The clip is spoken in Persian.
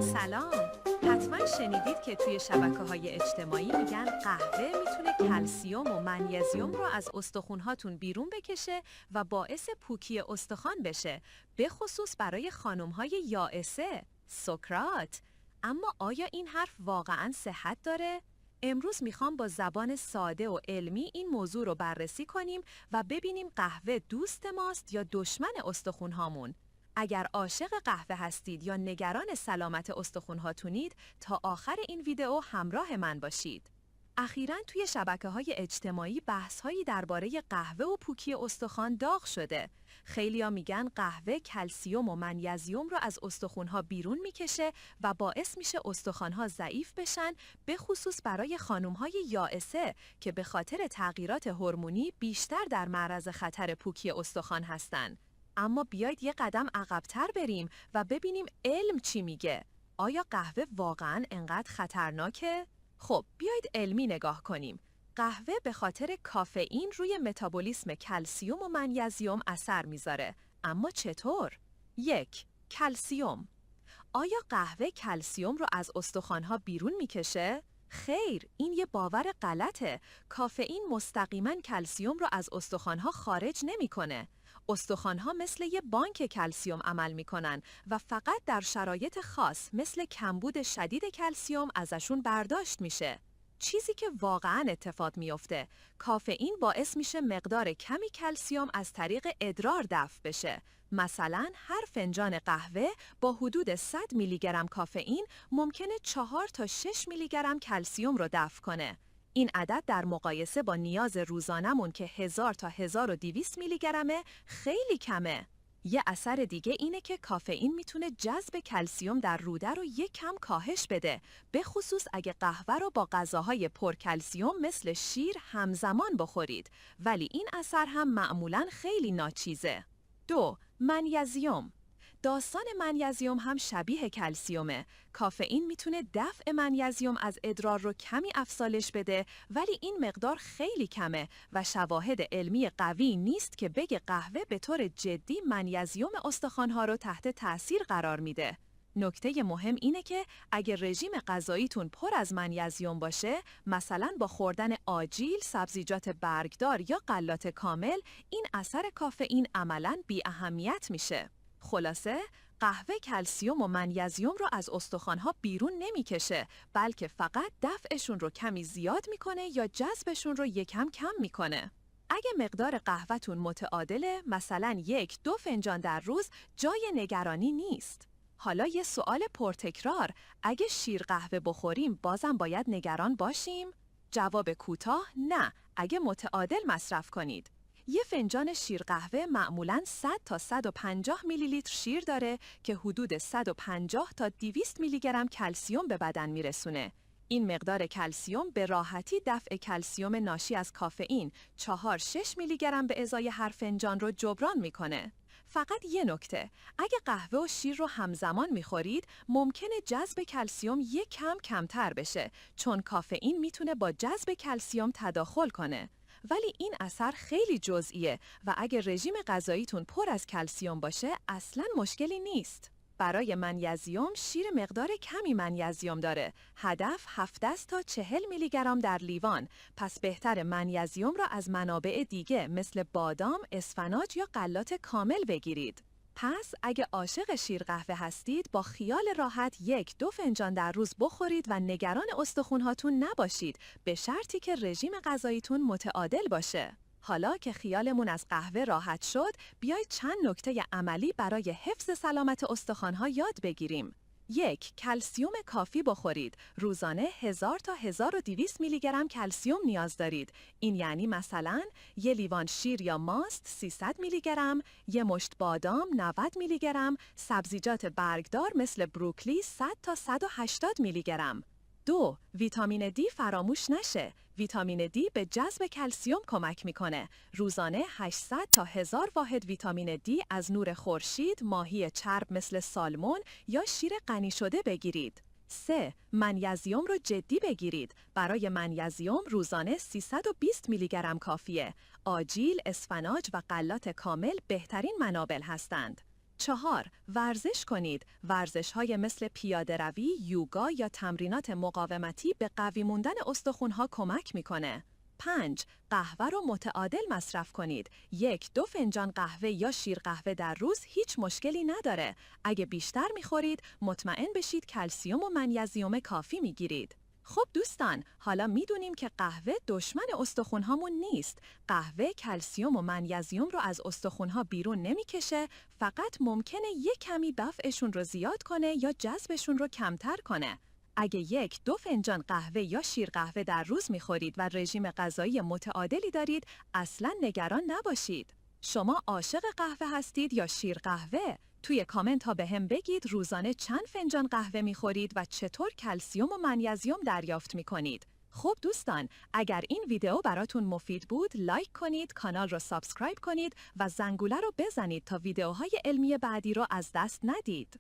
سلام. حتما شنیدید که توی شبکه‌های اجتماعی میگن قهوه میتونه کلسیم و منیزیم رو از استخوان‌هاتون بیرون بکشه و باعث پوکی استخوان بشه، به خصوص برای خانم‌های یائسه. سکرات. اما آیا این حرف واقعاً صحت داره؟ امروز میخوام با زبان ساده و علمی این موضوع رو بررسی کنیم و ببینیم قهوه دوست ماست یا دشمن استخوان‌هامون. اگر عاشق قهوه هستید یا نگران سلامت استخوان‌هاتونید، تا آخر این ویدیو همراه من باشید. اخیراً توی شبکه‌های اجتماعی بحث‌هایی درباره قهوه و پوکی استخوان داغ شده. خیلی‌ها میگن قهوه کلسیم و منیزیم رو از استخوان‌ها بیرون میکشه و باعث میشه استخوان‌ها ضعیف بشن، به خصوص برای خانم‌های یائسه که به خاطر تغییرات هورمونی بیشتر در معرض خطر پوکی استخوان هستن. اما بیایید یه قدم عقب‌تر بریم و ببینیم علم چی میگه. آیا قهوه واقعاً انقدر خطرناکه؟ خب بیایید علمی نگاه کنیم. قهوه به خاطر کافئین روی متابولیسم کلسیم و منیزیم اثر میذاره. اما چطور؟ 1. کلسیم. آیا قهوه کلسیم رو از استخوان‌ها بیرون میکشه؟ خیر، این یه باور غلطه. کافئین مستقیما کلسیم رو از استخوان‌ها خارج نمیکنه. استخوان‌ها مثل یه بانک کلسیم عمل میکنن و فقط در شرایط خاص مثل کمبود شدید کلسیم ازشون برداشت میشه. چیزی که واقعاً اتفاق میفته، کافئین باعث میشه مقدار کمی کلسیم از طریق ادرار دفع بشه. مثلا هر فنجان قهوه با حدود 100 میلی گرم کافئین ممکنه 4 تا 6 میلی گرم کلسیم رو دفع کنه. این عدد در مقایسه با نیاز روزانمون که 1000 تا 1200 میلی گرمه خیلی کمه. یه اثر دیگه اینه که کافئین میتونه جذب کلسیم در روده رو یک کم کاهش بده، به خصوص اگه قهوه رو با غذاهای پرکلسیم مثل شیر همزمان بخورید، ولی این اثر هم معمولاً خیلی ناچیزه. 2. منیزیم. داستان منیزیم هم شبیه کلسیومه. کافئین میتونه دفع منیزیم از ادرار رو کمی افزایش بده، ولی این مقدار خیلی کمه و شواهد علمی قوی نیست که بگه قهوه به طور جدی منیزیم استخوان‌ها رو تحت تأثیر قرار میده. نکته مهم اینه که اگه رژیم غذاییتون پر از منیزیم باشه، مثلا با خوردن آجیل، سبزیجات برگدار یا غلات کامل، این اثر کافئین عملاً بی اهمیت میشه. خلاصه، قهوه کلسیم و منیزیم رو از استخوان‌ها بیرون نمیکشه، بلکه فقط دفعشون رو کمی زیاد میکنه یا جذبشون رو یکم کم میکنه. اگه مقدار قهوه‌تون متعادله، مثلا 1-2 فنجان در روز، جای نگرانی نیست. حالا یه سوال پرتکرار، اگه شیر قهوه بخوریم بازم باید نگران باشیم؟ جواب کوتاه نه، اگه متعادل مصرف کنید. یه فنجان شیر قهوه معمولاً 100 تا 150 میلی لیتر شیر داره که حدود 150 تا 200 میلی گرم کلسیم به بدن میرسونه. این مقدار کلسیم به راحتی دفع کلسیم ناشی از کافئین 4-6 میلی گرم به ازای هر فنجان رو جبران میکنه. فقط یه نکته، اگه قهوه و شیر رو همزمان میخورید، ممکنه جذب کلسیم یک کم کمتر بشه، چون کافئین میتونه با جذب کلسیم تداخل کنه. ولی این اثر خیلی جزئیه و اگه رژیم غذاییتون پر از کلسیم باشه اصلاً مشکلی نیست. برای منیزیم، شیر مقدار کمی منیزیم داره. هدف 17 تا 40 میلی گرم در لیوان. پس بهتر منیزیم را از منابع دیگه مثل بادام، اسفناج یا غلات کامل بگیرید. پس اگه عاشق شیر قهوه هستید، با خیال راحت 1-2 فنجان در روز بخورید و نگران استخوان‌هاتون نباشید، به شرطی که رژیم غذاییتون متعادل باشه. حالا که خیالمون از قهوه راحت شد، بیایید چند نکته عملی برای حفظ سلامت استخوان‌ها یاد بگیریم. 1. کلسیم کافی بخورید. روزانه 1000 تا 1200 میلی گرم کلسیم نیاز دارید. این یعنی مثلا یه لیوان شیر یا ماست 300 میلی گرم، یه مشت بادام 90 میلی گرم، سبزیجات برگدار مثل بروکلی 100 تا 180 میلی گرم. 2. ویتامین دی فراموش نشه. ویتامین دی به جذب کلسیم کمک میکنه. روزانه 800 تا 1000 واحد ویتامین دی از نور خورشید، ماهی چرب مثل سالمون یا شیر غنی شده بگیرید. 3. منیزیم رو جدی بگیرید. برای منیزیم روزانه 320 میلی گرم کافیه. آجیل، اسفناج و غلات کامل بهترین منابع هستند. 4. ورزش کنید. ورزش‌های مثل پیاده‌روی، یوگا یا تمرینات مقاومتی به قوی موندن استخوان‌ها کمک می‌کنه. 5. قهوه رو متعادل مصرف کنید. 1-2 فنجان قهوه یا شیر قهوه در روز هیچ مشکلی نداره. اگه بیشتر می‌خورید، مطمئن بشید کلسیم و منیزیم کافی می‌گیرید. خب دوستان، حالا میدونیم که قهوه دشمن استخوان‌هامون نیست. قهوه کلسیم و منیزیم رو از استخوان‌ها بیرون نمیکشه، فقط ممکنه یک کمی دفعشون رو زیاد کنه یا جذبشون رو کمتر کنه. اگه 1-2 فنجان قهوه یا شیر قهوه در روز میخورید و رژیم غذایی متعادلی دارید، اصلاً نگران نباشید. شما عاشق قهوه هستید یا شیر قهوه؟ توی کامنت ها به هم بگید روزانه چند فنجان قهوه میخورید و چطور کلسیم و منیزیم دریافت میکنید. خب دوستان، اگر این ویدیو براتون مفید بود، لایک کنید، کانال رو سابسکرایب کنید و زنگوله رو بزنید تا ویدیوهای علمی بعدی رو از دست ندید.